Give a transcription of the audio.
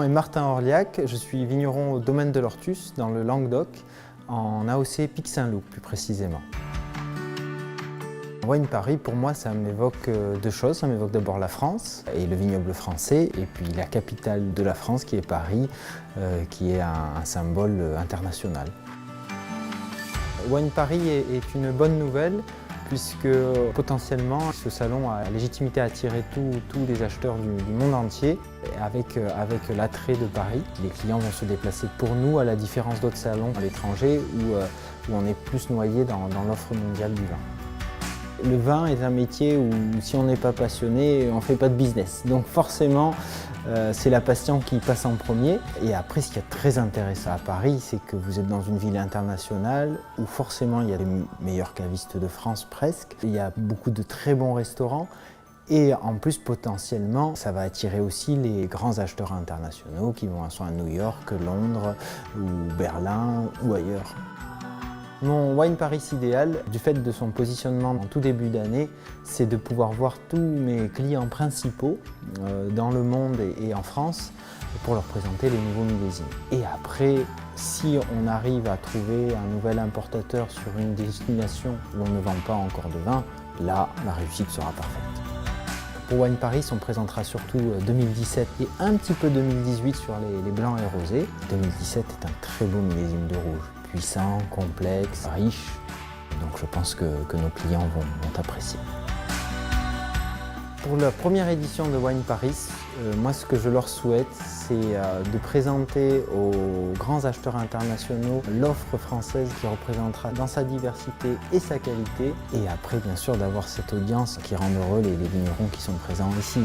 nom est Martin Orliac, je suis vigneron au domaine de l'Ortus, dans le Languedoc, en AOC Pic-Saint-Loup plus précisément. Wine Paris, pour moi, ça m'évoque deux choses. Ça m'évoque d'abord la France et le vignoble français, et puis la capitale de la France qui est Paris, qui est un symbole international. Wine Paris est une bonne nouvelle, puisque potentiellement ce salon a la légitimité à attirer tous les acheteurs du monde entier. Avec l'attrait de Paris, les clients vont se déplacer pour nous, à la différence d'autres salons à l'étranger où on est plus noyé dans l'offre mondiale du vin. Le vin est un métier où si on n'est pas passionné, on ne fait pas de business. Donc forcément, c'est la passion qui passe en premier. Et après, ce qui est très intéressant à Paris, c'est que vous êtes dans une ville internationale où forcément il y a les meilleurs cavistes de France presque. Il y a beaucoup de très bons restaurants. Et en plus, potentiellement, ça va attirer aussi les grands acheteurs internationaux qui vont soit à New York, Londres ou Berlin ou ailleurs. Mon Wine Paris idéal, du fait de son positionnement en tout début d'année, c'est de pouvoir voir tous mes clients principaux dans le monde et en France pour leur présenter les nouveaux millésimes. Et après, si on arrive à trouver un nouvel importateur sur une destination où on ne vend pas encore de vin, là, la réussite sera parfaite. Pour Wine Paris, on présentera surtout 2017 et un petit peu 2018 sur les blancs et rosés. 2017 est un très beau millésime de rouge. Puissant, complexe, riche. Donc je pense que nos clients vont apprécier. Pour la première édition de Wine Paris, moi ce que je leur souhaite, c'est de présenter aux grands acheteurs internationaux l'offre française qui représentera dans sa diversité et sa qualité. Et après, bien sûr, d'avoir cette audience qui rend heureux les vignerons qui sont présents ici.